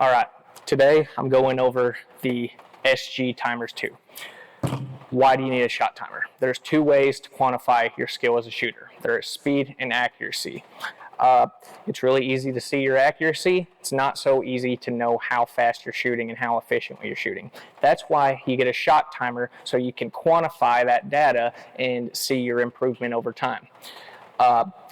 All right, today I'm going over the SG timers 2. Why do you need a shot timer? There's two ways to quantify your skill as a shooter. There is speed and accuracy. It's really easy to see your accuracy. It's not so easy to know how fast you're shooting and how efficiently you're shooting. That's why you get a shot timer, so you can quantify that data and see your improvement over time.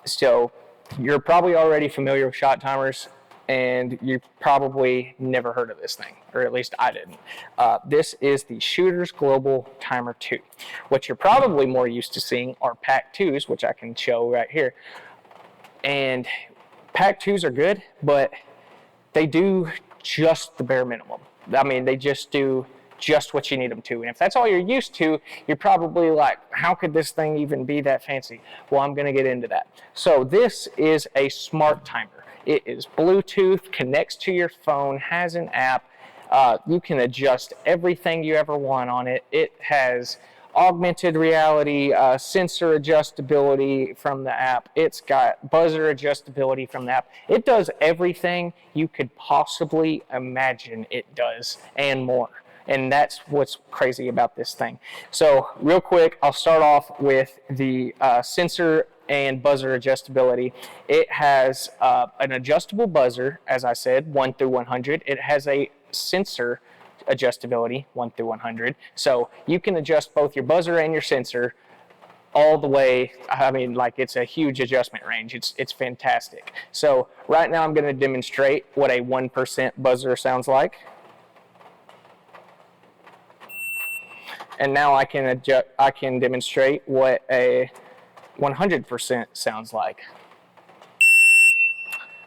So you're probably already familiar with shot timers, and you probably never heard of this thing, or at least I didn't. This is the Shooter's Global Timer 2. What you're probably more used to seeing are Pack 2s, which I can show right here. And Pack 2s are good, but they do just the bare minimum. I mean, they just do just what you need them to. And if that's all you're used to, you're probably like, how could this thing even be that fancy? Well, I'm going to get into that. So this is a smart timer. It is Bluetooth, connects to your phone, has an app. You can adjust everything you ever want on it. It has augmented reality, sensor adjustability from the app. It's got buzzer adjustability from the app. It does everything you could possibly imagine it does and more. And that's what's crazy about this thing. So real quick, I'll start off with the sensor and buzzer adjustability. It has an adjustable buzzer, as I said, 1 through 100. It has a sensor adjustability, 1 through 100. So you can adjust both your buzzer and your sensor all the way. I mean, like, it's a huge adjustment range. It's fantastic. So right now I'm going to demonstrate what a 1% buzzer sounds like. And now I can demonstrate what a 100% sounds like.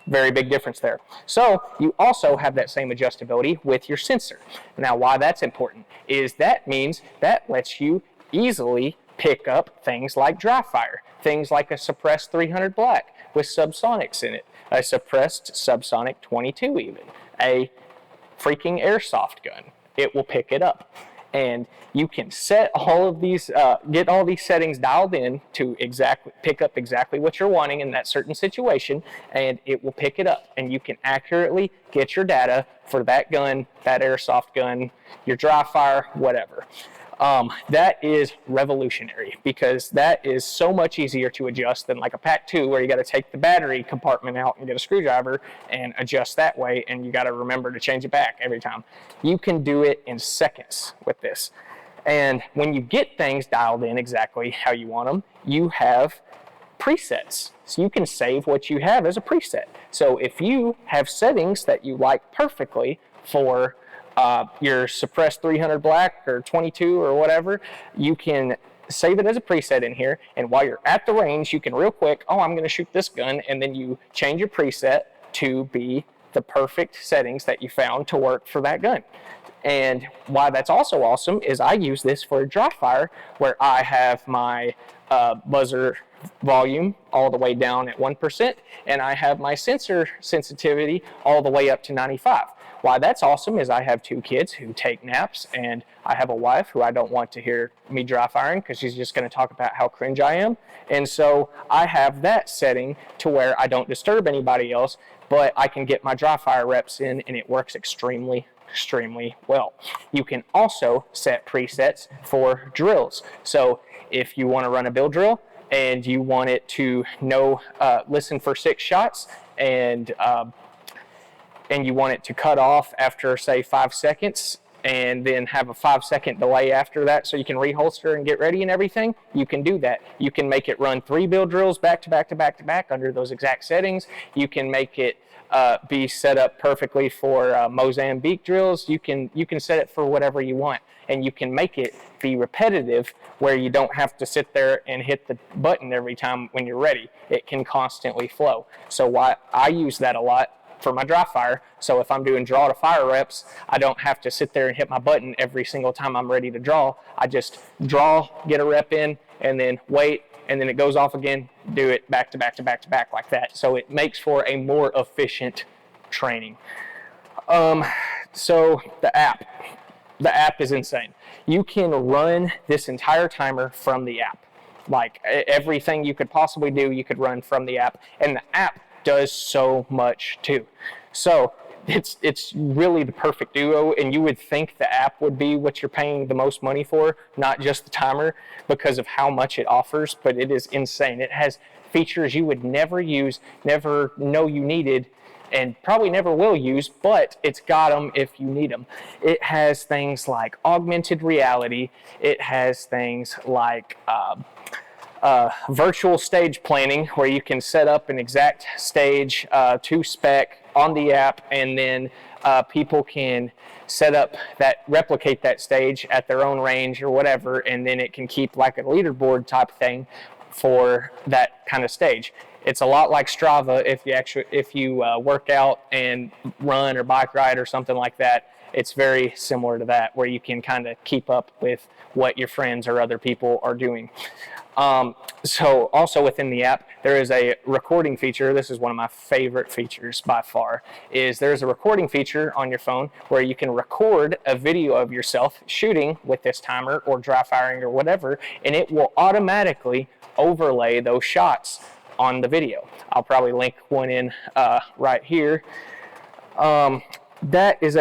Very big difference there. So you also have that same adjustability with your sensor. Now, why that's important is that means that lets you easily pick up things like dry fire, things like a suppressed 300 black with subsonics in it, a suppressed subsonic 22 even, a freaking airsoft gun. It will pick it up. And you can set all of these, get all these settings dialed in to pick up exactly what you're wanting in that certain situation, and it will pick it up. And you can accurately get your data for that gun, that airsoft gun, your dry fire, whatever. That is revolutionary, because that is so much easier to adjust than like a Pack 2 where you got to take the battery compartment out and get a screwdriver and adjust that way, and you got to remember to change it back every time. You can do it in seconds with this. And when you get things dialed in exactly how you want them, you have presets. So you can save what you have as a preset. So if you have settings that you like perfectly for your suppressed 300 black or 22 or whatever, you can save it as a preset in here, and while you're at the range, you can real quick, I'm going to shoot this gun, and then you change your preset to be the perfect settings that you found to work for that gun. And why that's also awesome is I use this for dry fire, where I have my buzzer volume all the way down at 1%, and I have my sensor sensitivity all the way up to 95. Why that's awesome is I have 2 kids who take naps, and I have a wife who I don't want to hear me dry firing because she's just going to talk about how cringe I am. And so I have that setting to where I don't disturb anybody else, but I can get my dry fire reps in, and it works extremely well. You can also set presets for drills. So if you want to run a bill drill and you want it to listen for 6 shots, and you want it to cut off after, say, 5 seconds, and then have a 5-second delay after that so you can reholster and get ready and everything, you can do that. You can make it run 3 bill drills back to back to back to back under those exact settings. You can make it be set up perfectly for Mozambique drills. You can set it for whatever you want, and you can make it be repetitive where you don't have to sit there and hit the button every time when you're ready. It can constantly flow. So why I use that a lot for my dry fire. So if I'm doing draw to fire reps, I don't have to sit there and hit my button every single time I'm ready to draw. I just draw, get a rep in, and then wait, and then it goes off again, do it back to back to back to back like that. So it makes for a more efficient training. So the app is insane. You can run this entire timer from the app. Like everything you could possibly do, you could run from the app, and the app does so much too. So it's really the perfect duo, and you would think the app would be what you're paying the most money for, not just the timer, because of how much it offers, but it is insane. It has features you would never use, never know you needed, and probably never will use, but it's got them if you need them. It has things like augmented reality. It has things like virtual stage planning, where you can set up an exact stage to spec on the app, and then people can set up replicate that stage at their own range or whatever, and then it can keep like a leaderboard type thing for that kind of stage. It's a lot like Strava if you work out and run or bike ride or something like that. It's very similar to that, where you can kind of keep up with what your friends or other people are doing. So also within the app, there is a recording feature. This is one of my favorite features by far, is there's a recording feature on your phone where you can record a video of yourself shooting with this timer or dry firing or whatever, and it will automatically overlay those shots on the video. I'll probably link one in right here. That is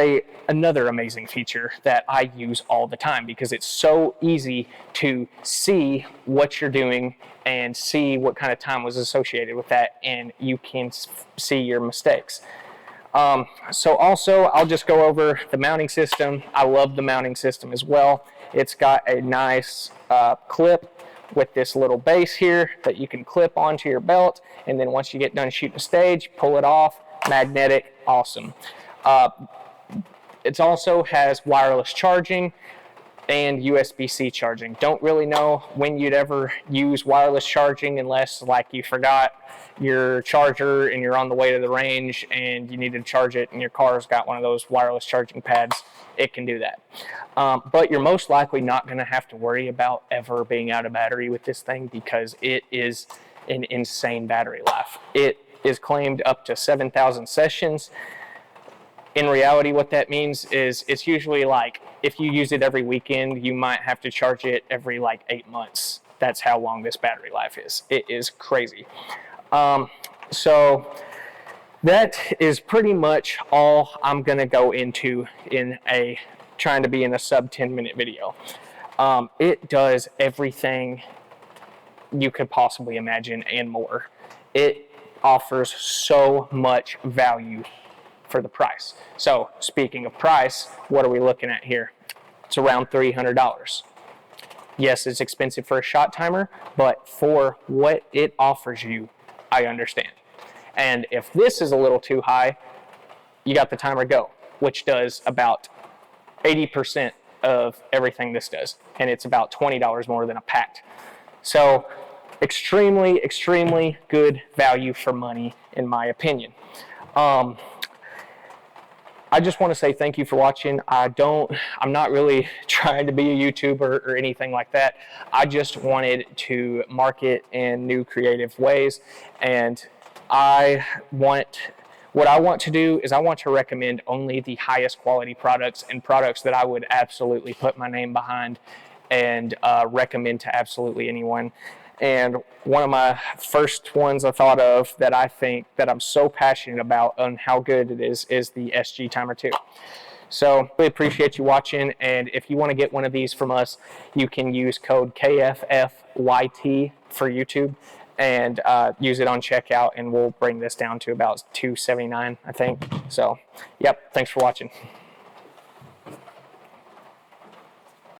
another amazing feature that I use all the time, because it's so easy to see what you're doing and see what kind of time was associated with that, and you can see your mistakes. So also, I'll just go over the mounting system. I love the mounting system as well. It's got a nice clip with this little base here that you can clip onto your belt, and then once you get done shooting a stage, pull it off. Magnetic, awesome. It also has wireless charging and USB-C charging. Don't really know when you'd ever use wireless charging unless like you forgot your charger and you're on the way to the range and you need to charge it and your car's got one of those wireless charging pads. It can do that. But you're most likely not going to have to worry about ever being out of battery with this thing, because it is an insane battery life. It is claimed up to 7,000 sessions. In reality, what that means is it's usually like if you use it every weekend, you might have to charge it every like 8 months. That's how long this battery life is. It is crazy. So that is pretty much all I'm going to go into in trying to be in a sub 10-minute video. It does everything you could possibly imagine and more. It offers so much value for the price. So speaking of price, what are we looking at here? It's around $300. Yes, it's expensive for a shot timer, but for what it offers you, I understand. And if this is a little too high, you got the Timer Go, which does about 80% of everything this does, and it's about $20 more than a Pact. So extremely, extremely good value for money, in my opinion. I just want to say thank you for watching. I'm not really trying to be a YouTuber or anything like that. I just wanted to market in new creative ways, and what I want to do is I want to recommend only the highest quality products, and products that I would absolutely put my name behind and recommend to absolutely anyone. And one of my first ones I thought of that I think that I'm so passionate about on how good it is the SG Timer 2. So really appreciate you watching, and if you want to get one of these from us, you can use code KFFYT for YouTube and use it on checkout, and we'll bring this down to about $279, I think. So, yep, thanks for watching.